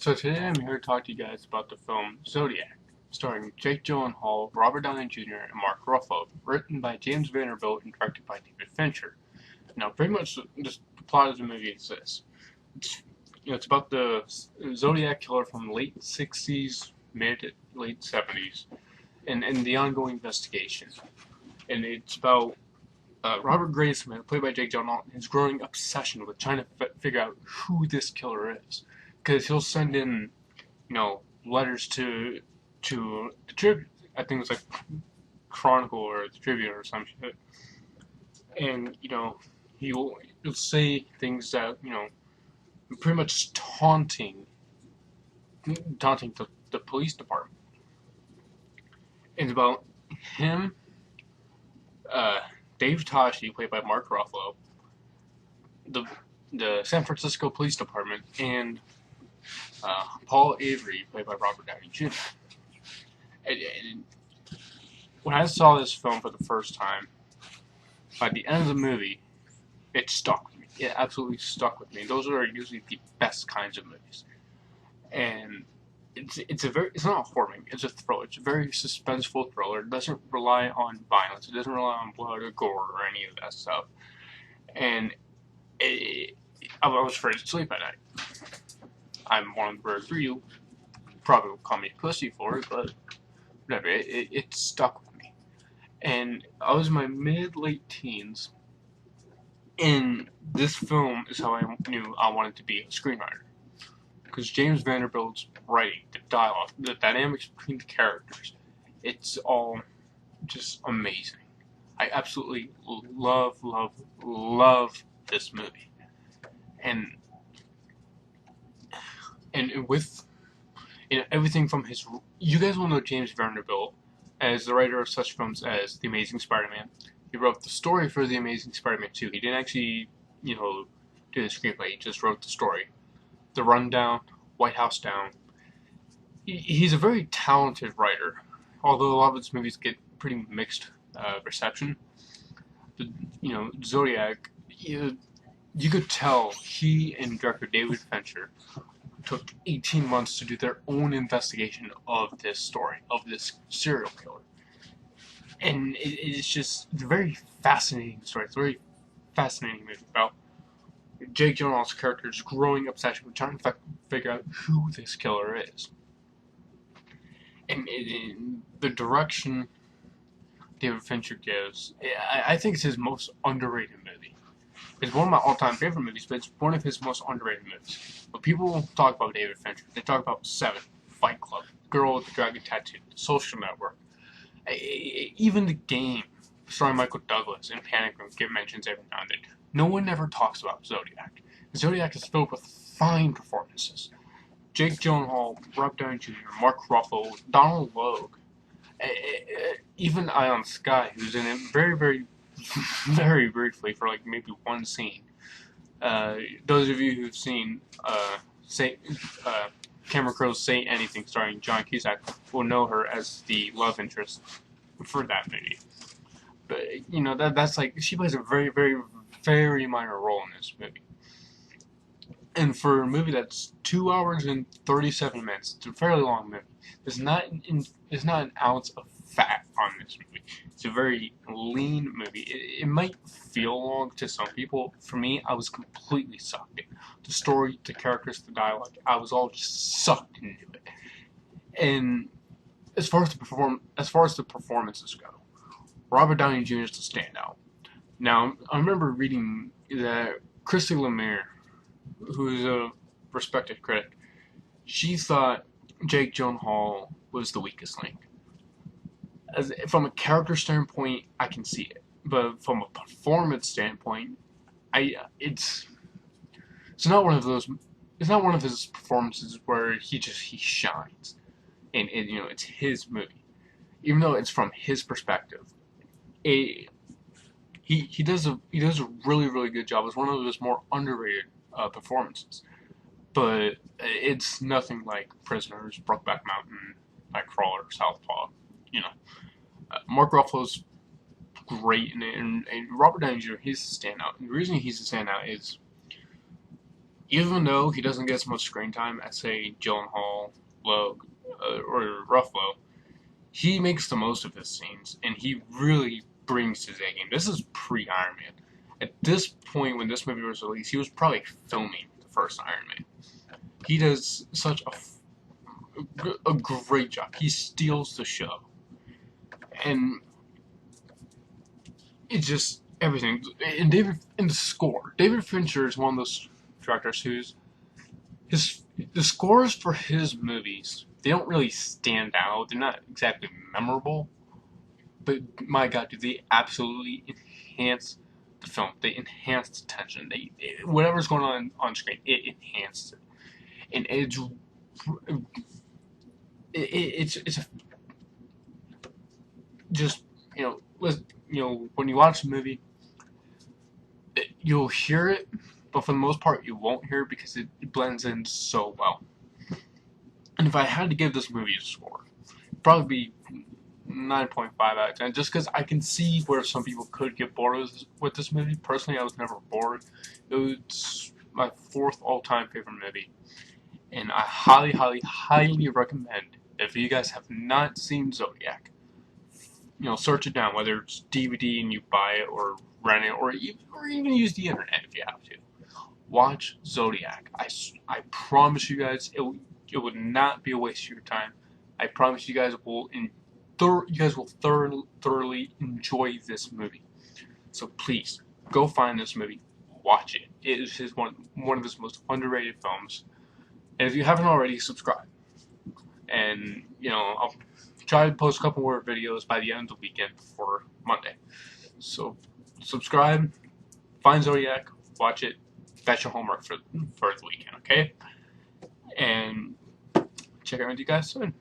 So today I'm here to talk to you guys about the film Zodiac, starring Jake Gyllenhaal, Robert Downey Jr., and Mark Ruffalo, written by James Vanderbilt and directed by David Fincher. Now, pretty much just the plot of the movie is this: it's about the Zodiac killer from the late '60s, mid to late '70s, and the ongoing investigation. And it's about Robert Graysmith, played by Jake Gyllenhaal, his growing obsession with trying to figure out who this killer is, because he'll send in letters to the Tribune. I think it's like Chronicle or the Tribune or some shit. And he'll say things that pretty much taunting the police department. It's about him, Dave Tashi, played by Mark Ruffalo, the San Francisco Police Department, and Paul Avery, played by Robert Downey Jr. And when I saw this film for the first time, by the end of the movie, it stuck with me. It absolutely stuck with me. Those are usually the best kinds of movies. And it's not a horror movie, it's a thriller. It's a very suspenseful thriller. It doesn't rely on violence. It doesn't rely on blood or gore or any of that stuff. And I was afraid to sleep at night. I'm one of the rare few. Probably will call me a pussy for it, but whatever. It stuck with me. And I was in my mid-late teens, and this film is how I knew I wanted to be a screenwriter. Because James Vanderbilt's writing, the dialogue, the dynamics between the characters, it's all just amazing. I absolutely love this movie. And with everything from his... You guys will know James Vanderbilt as the writer of such films as The Amazing Spider-Man. He wrote the story for The Amazing Spider-Man 2. He didn't actually, do the screenplay. He just wrote the story. The Rundown, White House Down. He's a very talented writer, although a lot of his movies get pretty mixed reception. Zodiac, you could tell he and director David Fincher took 18 months to do their own investigation of this story, of this serial killer. And it's a very fascinating story. It's a very fascinating movie about Jake Gyllenhaal's character's growing obsession with trying to figure out who this killer is. And the direction David Fincher gives, I think it's his most underrated movie. It's one of my all-time favorite movies, but it's one of his most underrated movies. When people talk about David Fincher, they talk about Seven, Fight Club, Girl with the Dragon Tattoo, Social Network. Even The Game, starring Michael Douglas and Panic Room, get mentions every now and then. No one ever talks about Zodiac. Zodiac is filled with fine performances. Jake Gyllenhaal, Rob Downey Jr., Mark Ruffalo, Donald Logue, even Ion Sky, who's in it very, very, very briefly for like maybe one scene. Those of you who've seen Cameron Crowe's Say Anything starring John Cusack will know her as the love interest for that movie. But that's like, she plays a very, very, very minor role in this movie. And for a movie that's 2 hours and 37 minutes, it's a fairly long movie. There's not an ounce of fat on this movie. It's a very lean movie. It might feel long to some people. For me, I was completely sucked in. The story, the characters, the dialogue, I was all just sucked into it. And as far as the performances go, Robert Downey Jr. is the standout. Now, I remember reading that Christy Lemire, who is a respected critic, she thought Jake Gyllenhaal was the weakest link. From a character standpoint, I can see it, but from a performance standpoint, it's not one of those. It's not one of his performances where he shines, and it's his movie, even though it's from his perspective. He does a really, really good job. It's one of his more underrated performances, but it's nothing like Prisoners, Brokeback Mountain, Nightcrawler, Southpaw. Mark Ruffalo's great, and Robert Downey Jr. he's a standout. And the reason he's a standout is even though he doesn't get as much screen time as, say, Gyllenhaal, Logue, or Ruffalo, he makes the most of his scenes, and he really brings his A game. This is pre-Iron Man. At this point, when this movie was released, he was probably filming the first Iron Man. He does such a great job. He steals the show, and it's just everything. And the score. David Fincher is one of those directors who's the scores for his movies, they don't really stand out. They're not exactly memorable, but my God, do they absolutely enhance the film? They enhance the tension. Whatever's going on screen, it enhances it, and it's just when you watch the movie, you'll hear it, but for the most part, you won't hear it because it blends in so well. And if I had to give this movie a score, it'd probably be 9.5 out of 10, just because I can see where some people could get bored with this movie. Personally, I was never bored. It's my 4th all-time favorite movie, and I highly, highly, highly recommend, if you guys have not seen Zodiac, search it down, whether it's DVD and you buy it, or rent it, or even use the internet if you have to. Watch Zodiac. I promise you guys, it would not be a waste of your time. I promise you guys will thoroughly enjoy this movie. So please go find this movie, watch it. It is one of his most underrated films. And if you haven't already, subscribe. And I'll try to post a couple more videos by the end of the weekend for Monday. So subscribe, find Zodiac, watch it. That's your homework for the weekend, okay? And check out with you guys soon.